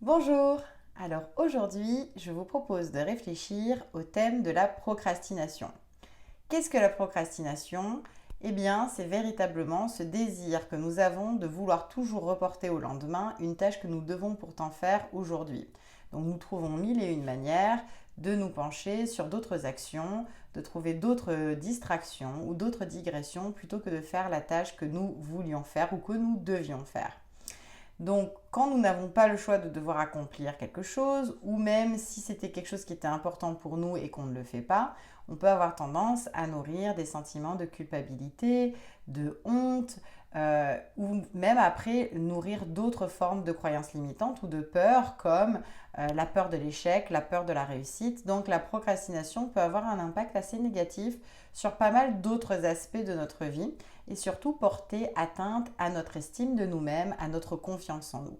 Bonjour! Alors aujourd'hui, je vous propose de réfléchir au thème de la procrastination. Qu'est-ce que la procrastination? Eh bien, c'est véritablement ce désir que nous avons de vouloir toujours reporter au lendemain une tâche que nous devons pourtant faire aujourd'hui. Donc nous trouvons mille et une manières de nous pencher sur d'autres actions, de trouver d'autres distractions ou d'autres digressions plutôt que de faire la tâche que nous voulions faire ou que nous devions faire. Donc, quand nous n'avons pas le choix de devoir accomplir quelque chose, ou même si c'était quelque chose qui était important pour nous et qu'on ne le fait pas, on peut avoir tendance à nourrir des sentiments de culpabilité, de honte, ou même après nourrir d'autres formes de croyances limitantes ou de peur, comme la peur de l'échec, la peur de la réussite. Donc, la procrastination peut avoir un impact assez négatif sur pas mal d'autres aspects de notre vie et surtout porter atteinte à notre estime de nous-mêmes, à notre confiance en nous.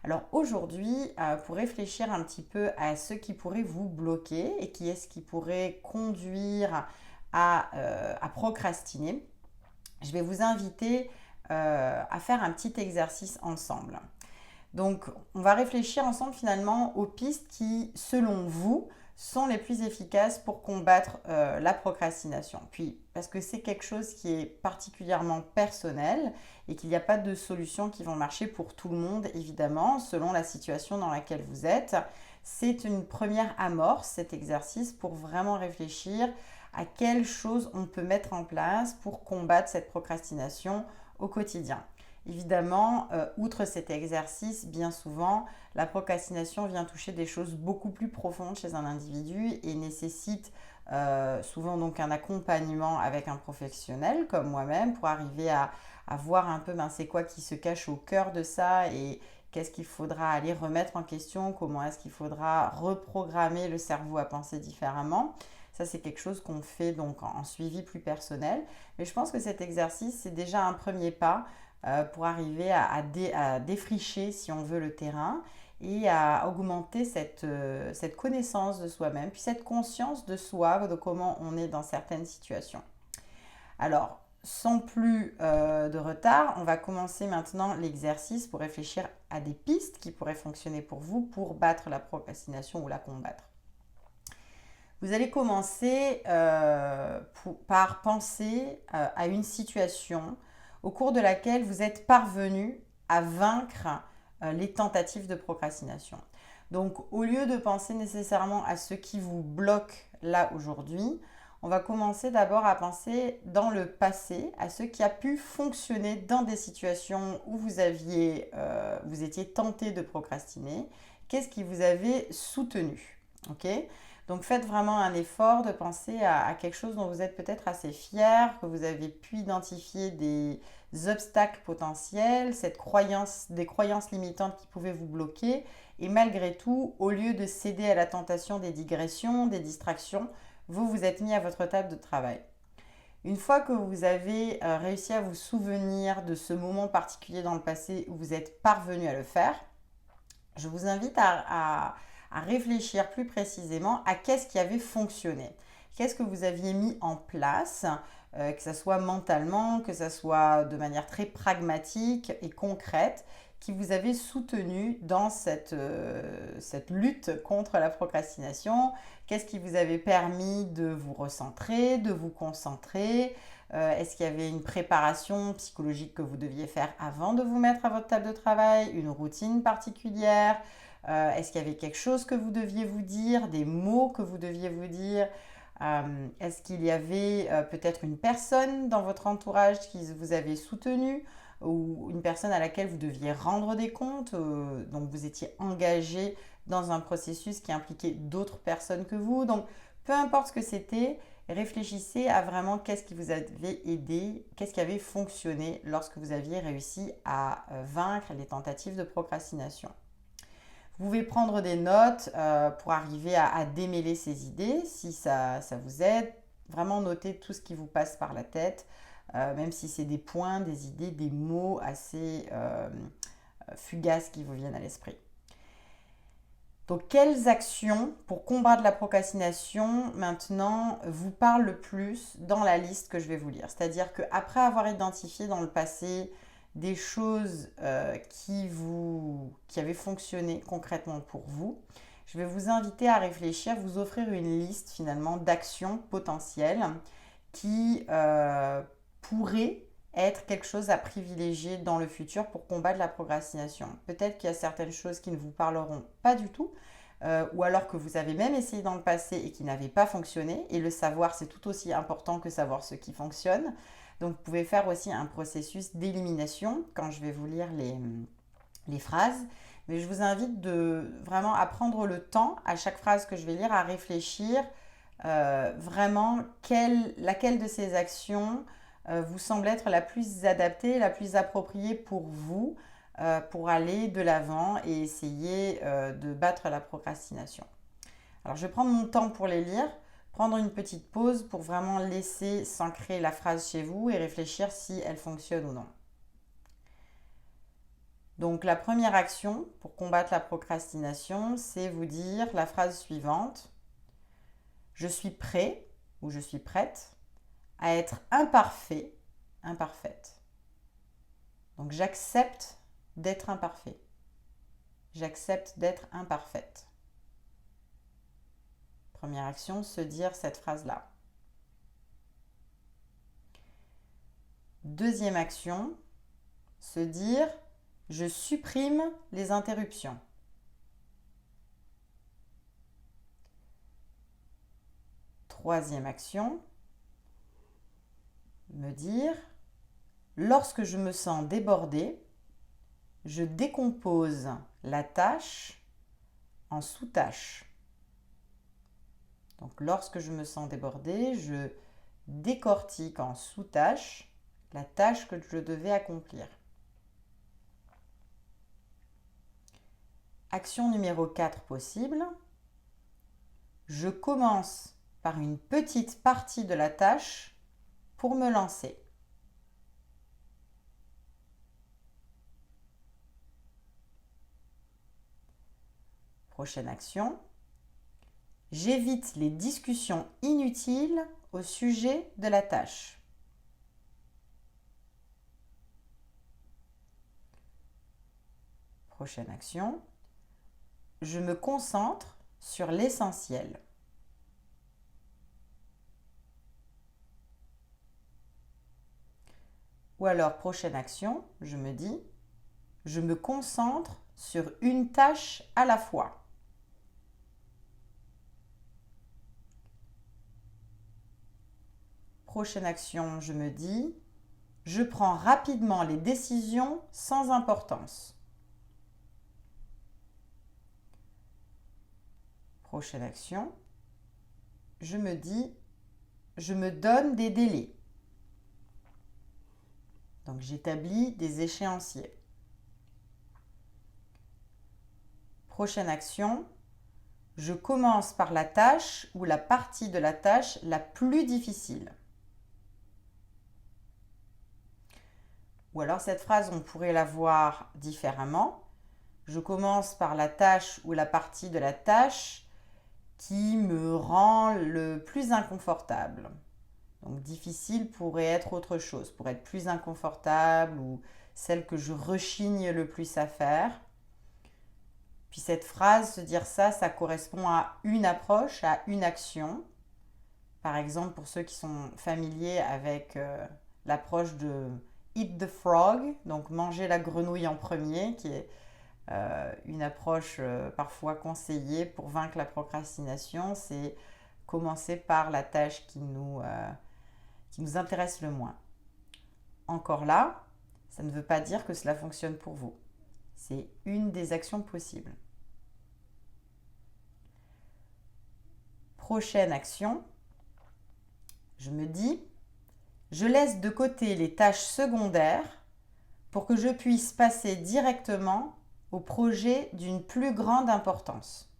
Alors aujourd'hui, pour réfléchir un petit peu à ce qui pourrait vous bloquer et qui est-ce qui pourrait conduire à procrastiner, je vais vous inviter à faire un petit exercice ensemble. Donc, on va réfléchir ensemble finalement aux pistes qui, selon vous, sont les plus efficaces pour combattre la procrastination. Puis, parce que c'est quelque chose qui est particulièrement personnel et qu'il n'y a pas de solutions qui vont marcher pour tout le monde, évidemment, selon la situation dans laquelle vous êtes. C'est une première amorce, cet exercice, pour vraiment réfléchir à quelles choses on peut mettre en place pour combattre cette procrastination au quotidien. Évidemment, outre cet exercice, bien souvent, la procrastination vient toucher des choses beaucoup plus profondes chez un individu et nécessite souvent donc un accompagnement avec un professionnel comme moi-même pour arriver à voir un peu c'est quoi qui se cache au cœur de ça et qu'est-ce qu'il faudra aller remettre en question, comment est-ce qu'il faudra reprogrammer le cerveau à penser différemment. Ça, c'est quelque chose qu'on fait donc en suivi plus personnel. Mais je pense que cet exercice, c'est déjà un premier pas pour arriver à défricher, si on veut, le terrain et à augmenter cette connaissance de soi-même, puis cette conscience de soi, de comment on est dans certaines situations. Alors, sans plus de retard, on va commencer maintenant l'exercice pour réfléchir à des pistes qui pourraient fonctionner pour vous pour battre la procrastination ou la combattre. Vous allez commencer par penser à une situation au cours de laquelle vous êtes parvenu à vaincre les tentatives de procrastination. Donc, au lieu de penser nécessairement à ce qui vous bloque là aujourd'hui, on va commencer d'abord à penser dans le passé à ce qui a pu fonctionner dans des situations où vous étiez tenté de procrastiner. Qu'est-ce qui vous avait soutenu? Ok. Donc faites vraiment un effort de penser à quelque chose dont vous êtes peut-être assez fier, que vous avez pu identifier des obstacles potentiels, des croyances limitantes qui pouvaient vous bloquer. Et malgré tout, au lieu de céder à la tentation des digressions, des distractions, vous vous êtes mis à votre table de travail. Une fois que vous avez réussi à vous souvenir de ce moment particulier dans le passé où vous êtes parvenu à le faire, je vous invite à réfléchir plus précisément à qu'est-ce qui avait fonctionné. Qu'est-ce que vous aviez mis en place, que ce soit mentalement, que ce soit de manière très pragmatique et concrète, qui vous avait soutenu dans cette lutte contre la procrastination. Qu'est-ce qui vous avait permis de vous recentrer, de vous concentrer? Est-ce qu'il y avait une préparation psychologique que vous deviez faire avant de vous mettre à votre table de travail, une routine particulière? Est-ce qu'il y avait quelque chose que vous deviez vous dire, des mots que vous deviez vous dire? Est-ce qu'il y avait peut-être une personne dans votre entourage qui vous avait soutenu ou une personne à laquelle vous deviez rendre des comptes, donc vous étiez engagé dans un processus qui impliquait d'autres personnes que vous. Donc, peu importe ce que c'était, réfléchissez à vraiment qu'est-ce qui vous avait aidé, qu'est-ce qui avait fonctionné lorsque vous aviez réussi à vaincre les tentatives de procrastination. Vous pouvez prendre des notes pour arriver à démêler ces idées, si ça vous aide. Vraiment noter tout ce qui vous passe par la tête, même si c'est des points, des idées, des mots assez fugaces qui vous viennent à l'esprit. Donc, quelles actions pour combattre la procrastination maintenant vous parlent le plus dans la liste que je vais vous lire? C'est-à-dire qu'après avoir identifié dans le passé des choses qui avaient fonctionné concrètement pour vous. Je vais vous inviter à réfléchir, vous offrir une liste finalement d'actions potentielles qui pourraient être quelque chose à privilégier dans le futur pour combattre la procrastination. Peut-être qu'il y a certaines choses qui ne vous parleront pas du tout, ou alors que vous avez même essayé dans le passé et qui n'avaient pas fonctionné. Et le savoir, c'est tout aussi important que savoir ce qui fonctionne. Donc, vous pouvez faire aussi un processus d'élimination quand je vais vous lire les phrases. Mais je vous invite vraiment à prendre le temps, à chaque phrase que je vais lire, à réfléchir vraiment laquelle de ces actions vous semble être la plus adaptée, la plus appropriée pour vous, pour aller de l'avant et essayer de battre la procrastination. Alors, je vais prendre mon temps pour les lire, prendre une petite pause pour vraiment laisser s'ancrer la phrase chez vous et réfléchir si elle fonctionne ou non. Donc, la première action pour combattre la procrastination, c'est vous dire la phrase suivante. Je suis prêt ou je suis prête à être imparfait, imparfaite. Donc, j'accepte d'être imparfait. J'accepte d'être imparfaite. Première action, se dire cette phrase-là. Deuxième action, se dire je supprime les interruptions. Troisième action, me dire lorsque je me sens débordée, je décompose la tâche en sous-tâches. Donc, lorsque je me sens débordée, je décortique en sous-tâches la tâche que je devais accomplir. Action numéro 4 possible. Je commence par une petite partie de la tâche pour me lancer. Prochaine action. J'évite les discussions inutiles au sujet de la tâche. Prochaine action. Je me concentre sur l'essentiel. Ou alors, prochaine action, je me dis, je me concentre sur une tâche à la fois. Prochaine action, je me dis, je prends rapidement les décisions sans importance. Prochaine action, je me dis, je me donne des délais. Donc, j'établis des échéanciers. Prochaine action, je commence par la tâche ou la partie de la tâche la plus difficile. Ou alors cette phrase, on pourrait la voir différemment. Je commence par la tâche ou la partie de la tâche qui me rend le plus inconfortable. Donc difficile pourrait être autre chose, pourrait être plus inconfortable ou celle que je rechigne le plus à faire. Puis cette phrase, se dire ça correspond à une approche, à une action. Par exemple, pour ceux qui sont familiers avec l'approche de Eat the Frog, donc manger la grenouille en premier, qui est une approche parfois conseillée pour vaincre la procrastination, c'est commencer par la tâche qui nous intéresse le moins. Encore là, ça ne veut pas dire que cela fonctionne pour vous. C'est une des actions possibles. Prochaine action, je me dis, je laisse de côté les tâches secondaires pour que je puisse passer directement au projet d'une plus grande importance.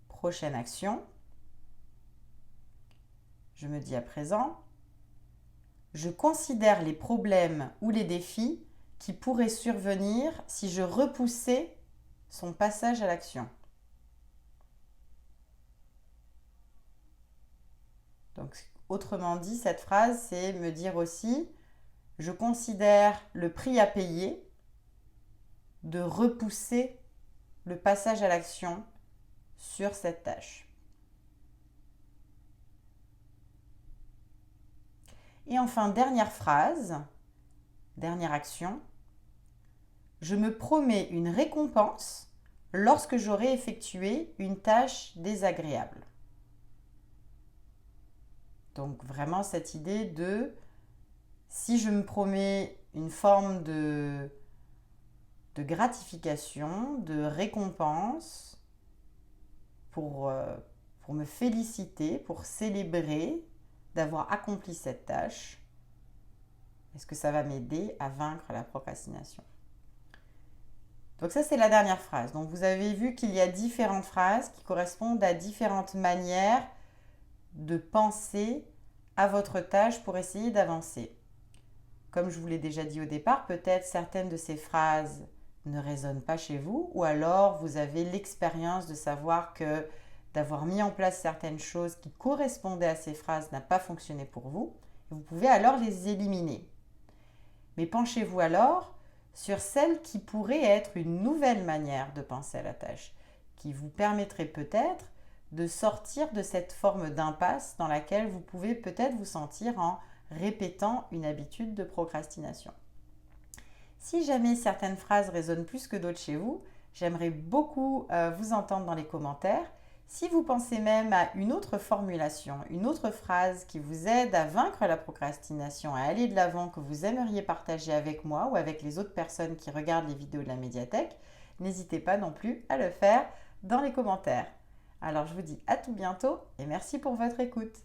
Prochaine action, je me dis à présent, je considère les problèmes ou les défis qui pourraient survenir si je repoussais son passage à l'action. Donc, autrement dit, cette phrase, c'est me dire aussi, je considère le prix à payer de repousser le passage à l'action sur cette tâche. Et enfin, dernière phrase, dernière action, je me promets une récompense lorsque j'aurai effectué une tâche désagréable. Donc vraiment cette idée de si je me promets une forme de gratification, de récompense pour me féliciter, pour célébrer d'avoir accompli cette tâche, est-ce que ça va m'aider à vaincre la procrastination? Donc ça, c'est la dernière phrase. Donc vous avez vu qu'il y a différentes phrases qui correspondent à différentes manières de penser à votre tâche pour essayer d'avancer. Comme je vous l'ai déjà dit au départ, peut-être certaines de ces phrases ne résonnent pas chez vous, ou alors vous avez l'expérience de savoir que d'avoir mis en place certaines choses qui correspondaient à ces phrases n'a pas fonctionné pour vous. Vous pouvez alors les éliminer. Mais penchez-vous alors sur celle qui pourrait être une nouvelle manière de penser à la tâche, qui vous permettrait peut-être de sortir de cette forme d'impasse dans laquelle vous pouvez peut-être vous sentir en répétant une habitude de procrastination. Si jamais certaines phrases résonnent plus que d'autres chez vous, j'aimerais beaucoup vous entendre dans les commentaires. Si vous pensez même à une autre formulation, une autre phrase qui vous aide à vaincre la procrastination, à aller de l'avant, que vous aimeriez partager avec moi ou avec les autres personnes qui regardent les vidéos de la médiathèque, n'hésitez pas non plus à le faire dans les commentaires. Alors je vous dis à tout bientôt et merci pour votre écoute.